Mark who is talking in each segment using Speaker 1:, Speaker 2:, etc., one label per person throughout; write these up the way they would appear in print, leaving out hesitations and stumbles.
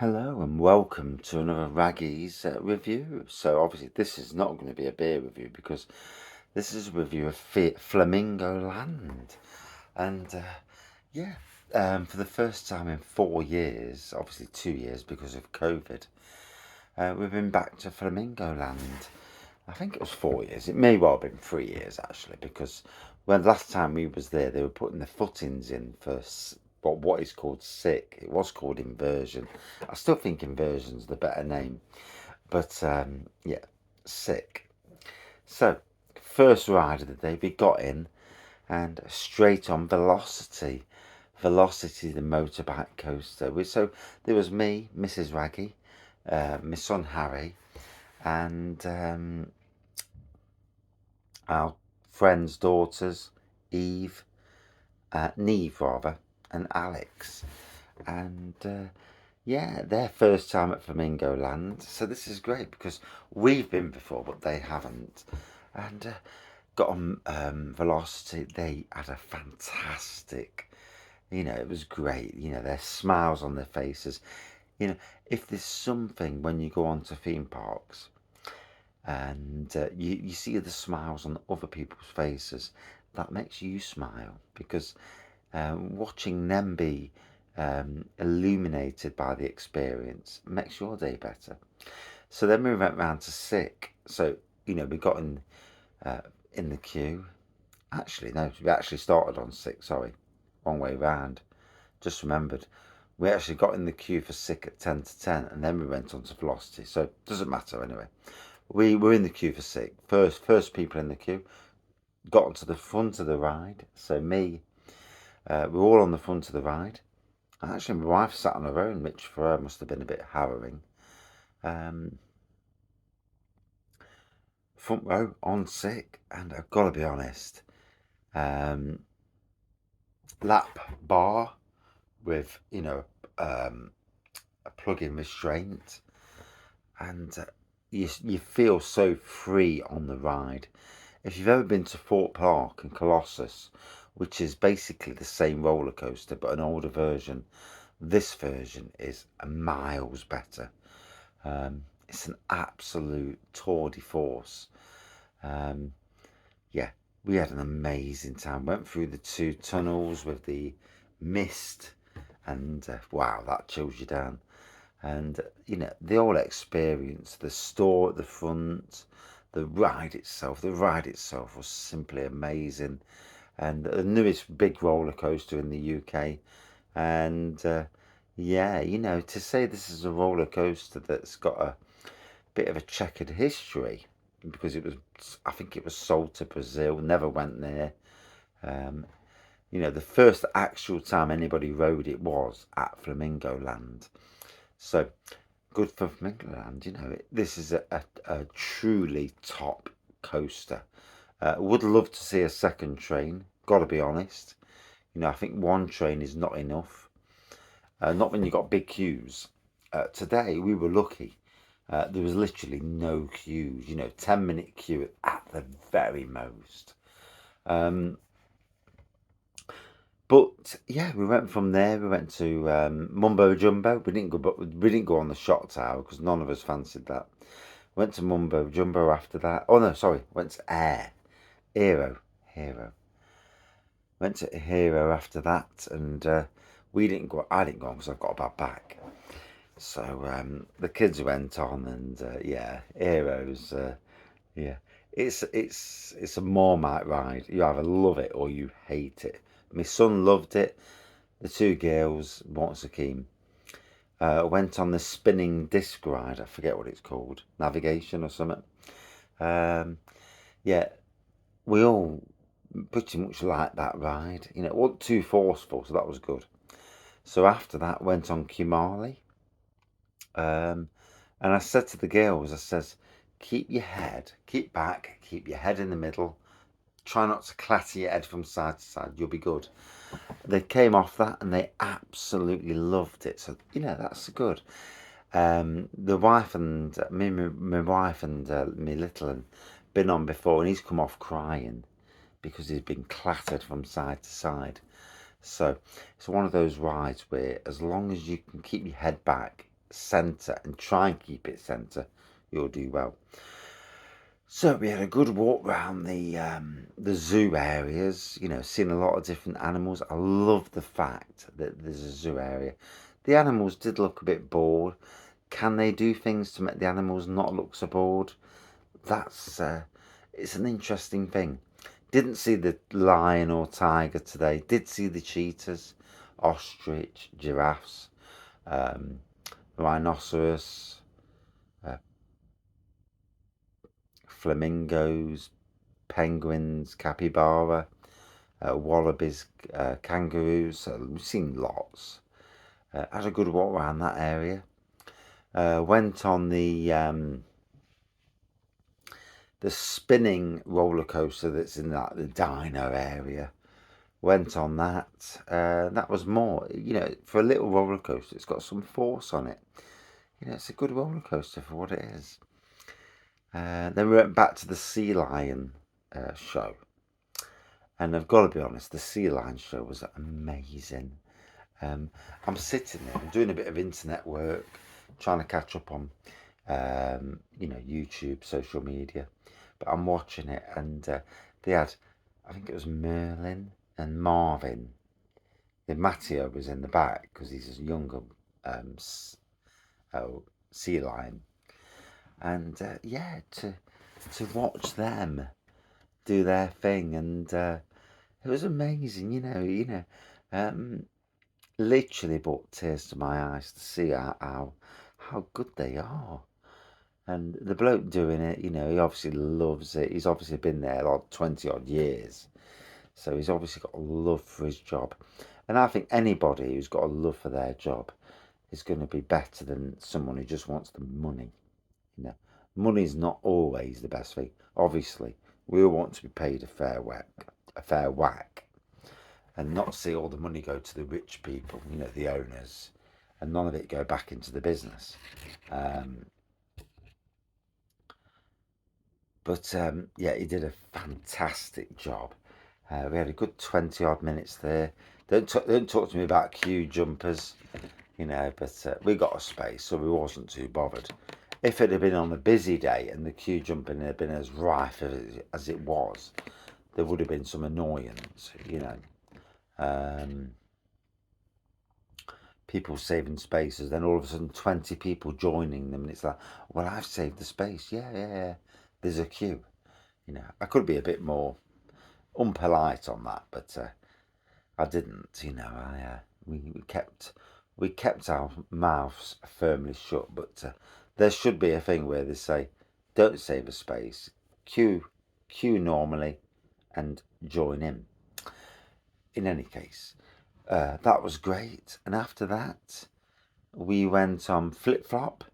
Speaker 1: Hello and welcome to another Raggy's review. So obviously this is not going to be a beer review because this is a review of Flamingo Land. And for the first time in 4 years, obviously 2 years because of COVID, we've been back to Flamingo Land. I think it was 4 years. It may well have been 3 years actually, because when last time we was there, they were putting the footings in for what is called SIk. It was called inversion. I still think inversion's the better name, but yeah, SIk. So first ride of the day, we got in and straight on Velocity. Velocity, the motorbike coaster. So there was me, Mrs. Raggy, my son Harry, and our friends' daughters, Neve rather, and Alex. And yeah, their first time at Flamingo Land. So this is great because we've been before, but they haven't. And got on Velocity. They had a fantastic, it was great. Their smiles on their faces. If there's something when you go on to theme parks and you see the smiles on other people's faces, that makes you smile because watching them be illuminated by the experience makes your day better. So then we went round to SIk. So we got in the queue. Actually, no, we actually started on SIk. Sorry, wrong way round. Just remembered. We actually got in the queue for SIk at 10 to 10, and then we went on to Velocity. So it doesn't matter anyway. We were in the queue for SIk. First people in the queue. Got onto the front of the ride. So me, we're all on the front of the ride. Actually, my wife sat on her own, which for her must have been a bit harrowing. Front row on SIk, and I've got to be honest, lap bar with a plug-in restraint, and you feel so free on the ride. If you've ever been to Fort Park and Colossus, which is basically the same roller coaster but an older version, this version is miles better. It's an absolute tour de force. Yeah, we had an amazing time. Went through the 2 tunnels with the mist, and wow, that chills you down. And the whole experience, the store at the front, the ride itself was simply amazing. And the newest big roller coaster in the UK. And yeah, to say this is a roller coaster that's got a bit of a checkered history, because I think it was sold to Brazil, never went there. The first actual time anybody rode it was at Flamingo Land. So good for Flamingo Land. This is a truly top coaster. Would love to see a second train, gotta be honest. I think one train is not enough. Not when you've got big queues. Today we were lucky. There was literally no queues, 10-minute queue at the very most. But yeah, we went from there. We went to Mumbo Jumbo. We didn't go on the shot tower because none of us fancied that. Went to Mumbo Jumbo after that. Oh no, sorry, went to Hero. Went to Hero after that, and we didn't go. I didn't go because I've got a bad back. So the kids went on, and yeah, Heroes. Yeah, it's a Marmite ride. You either love it or you hate it. My son loved it. The 2 girls, what's the keen, went on the spinning disc ride. I forget what it's called, navigation or something. Yeah, we all pretty much liked that ride. It wasn't too forceful, so that was good. So after that, went on Kimali. And I said to the girls, I says, keep back, keep your head in the middle. Try not to clatter your head from side to side. You'll be good. They came off that and they absolutely loved it. So, that's good. The wife and my wife and me little and been on before, and he's come off crying because he's been clattered from side to side. So it's one of those rides where as long as you can keep your head back, centre and try and keep it centre, you'll do well. So we had a good walk around the zoo areas, you know, seeing a lot of different animals. I love the fact that there's a zoo area. The animals did look a bit bored. Can they do things to make the animals not look so bored? That's it's an interesting thing. Didn't see the lion or tiger today. Did see the cheetahs, ostrich, giraffes, rhinoceros, uh, flamingos, penguins, capybara, wallabies, kangaroos. We've seen lots. Had a good walk around that area. Went on the spinning roller coaster that's in like the dino area. Went on that. That was more, you know, for a little roller coaster. It's got some force on it. You know, it's a good roller coaster for what it is. Then we went back to the sea lion show. And I've got to be honest, the sea lion show was amazing. I'm sitting there, I'm doing a bit of internet work, trying to catch up on, you know, YouTube, social media. But I'm watching it, and they had, I think it was Merlin and Marvin. The Matteo was in the back because he's a younger sea lion. And yeah, to watch them do their thing, and it was amazing, you know, literally brought tears to my eyes to see how good they are. And the bloke doing it, you know, he obviously loves it. He's obviously been there like 20 odd years, so he's obviously got a love for his job. And I think anybody who's got a love for their job is going to be better than someone who just wants the money. You know, money's not always the best thing. Obviously, we all want to be paid a fair whack, and not see all the money go to the rich people, you know, the owners, and none of it go back into the business. But yeah, he did a fantastic job. We had a good 20 odd minutes there. Don't talk to me about queue jumpers, you know, but we got a space, so we wasn't too bothered. If it had been on a busy day and the queue jumping had been as rife as it was, there would have been some annoyance, you know. People saving spaces, then all of a sudden 20 people joining them, and it's like, well, I've saved the space. Yeah. There's a queue. You know, I could be a bit more unpolite on that, but I didn't. You know, we kept our mouths firmly shut. But there should be a thing where they say, don't save a space, queue normally, and join in. In any case, that was great. And after that, we went on Flip Flop,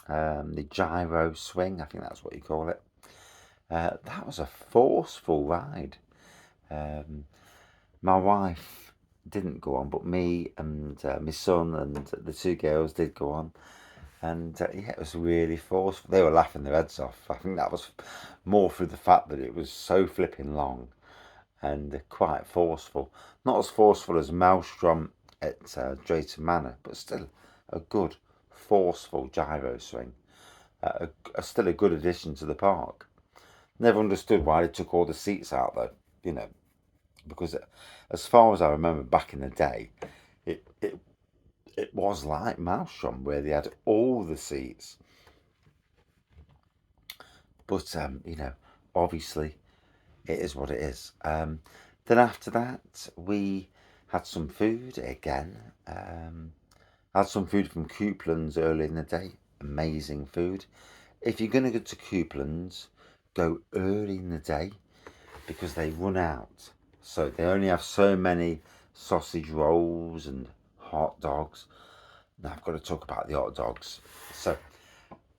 Speaker 1: the Gyro Swing, I think that's what you call it. That was a forceful ride. My wife didn't go on, but me and my son and the two girls did go on. And yeah, it was really forceful. They were laughing their heads off. I think that was more through the fact that it was so flipping long and quite forceful. Not as forceful as Maelstrom at Drayton Manor, but still a good, forceful gyro swing. Still a good addition to the park. Never understood why they took all the seats out though, you know, because as far as I remember back in the day, it was like Maelstrom where they had all the seats. But you know, obviously it is what it is. Then after that, we had some food again. Had some food from Couplands early in the day. Amazing food. If you're going to go to Couplands, go early in the day because they run out. So they only have so many sausage rolls and hot dogs. Now I've got to talk about the hot dogs. So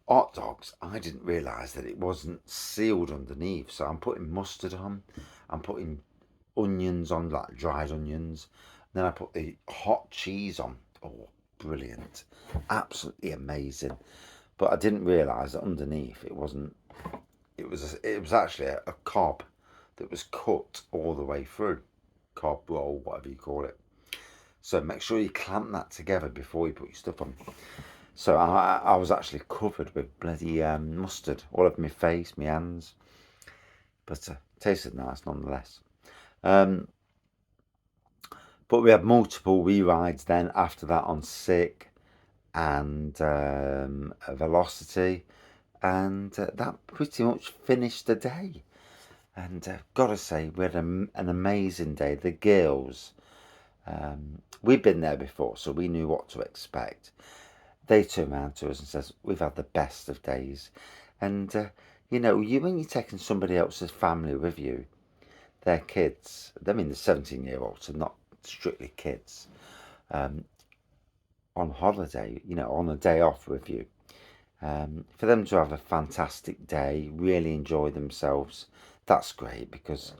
Speaker 1: hot dogs, I didn't realise that it wasn't sealed underneath. So I'm putting mustard on. I'm putting onions on, like dried onions. Then I put the hot cheese on. Oh, brilliant. Absolutely amazing. But I didn't realise that underneath it wasn't. It was actually a cob that was cut all the way through. Cob roll, whatever you call it. So make sure you clamp that together before you put your stuff on. So I was actually covered with bloody mustard all over my face, my hands, but tasted nice nonetheless. But we had multiple re-rides then after that on SIk and Velocity, and that pretty much finished the day. And gotta say, we had an amazing day. The girls, we'd been there before, so we knew what to expect. They turned around to us and says, "We've had the best of days." And you know, when you're taking somebody else's family with you, their kids, I mean the 17-year-olds are not strictly kids, on holiday, you know, on a day off with you. For them to have a fantastic day, really enjoy themselves, that's great, because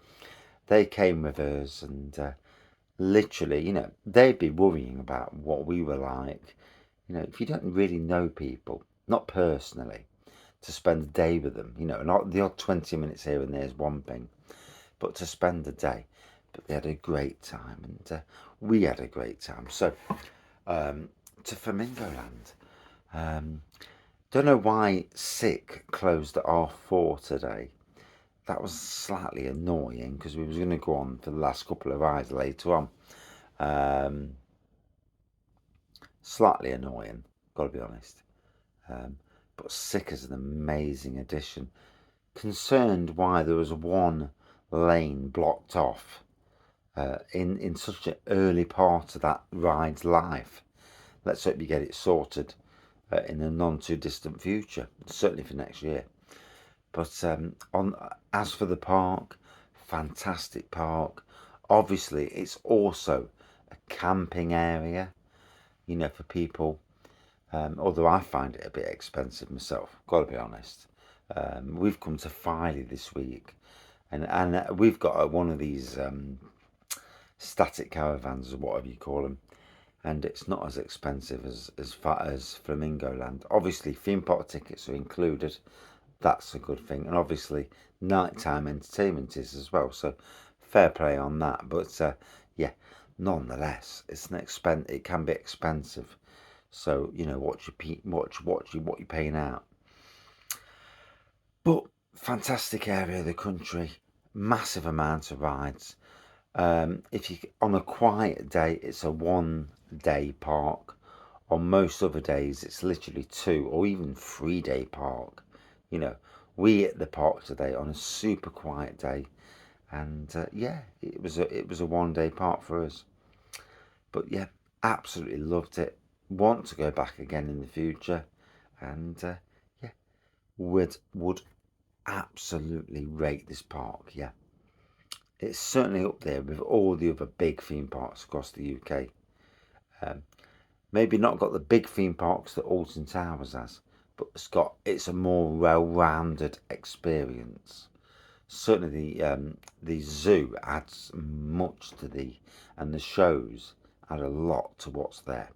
Speaker 1: they came with us and literally, you know, they'd be worrying about what we were like. You know, if you don't really know people, not personally, to spend a day with them, you know, not the odd 20 minutes here and there is one thing, but to spend a day. But they had a great time, and we had a great time. So, to Flamingo Land. Don't know why SIk closed at 4:30 today. That was slightly annoying because we was going to go on for the last couple of rides later on. Slightly annoying, got to be honest. But SIk is an amazing addition. Concerned why there was one lane blocked off in such an early part of that ride's life. Let's hope you get it sorted in a non too distant future, certainly for next year. But as for the park, fantastic park. Obviously, it's also a camping area, you know, for people. Although I find it a bit expensive myself, got to be honest. We've come to Filey this week, and we've got one of these static caravans or whatever you call them, and it's not as expensive as far as Flamingo Land. Obviously, theme park tickets are included. That's a good thing, and obviously nighttime entertainment is as well, so fair play on that. But yeah, nonetheless, it's an expense. It can be expensive, so you know what you're paying out. But fantastic area of the country, massive amount of rides. If you on a quiet day, it's a 1 day park. On most other days, it's literally 2 or even 3 day park. You know, we hit the park today on a super quiet day, and yeah, it was a 1 day park for us. But yeah, absolutely loved it. Want to go back again in the future, and yeah, would absolutely rate this park. Yeah, it's certainly up there with all the other big theme parks across the UK. Maybe not got the big theme parks that Alton Towers has, but it's a more well-rounded experience. Certainly, the zoo adds much to and the shows add a lot to what's there.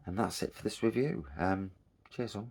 Speaker 1: And that's it for this review. Cheers all.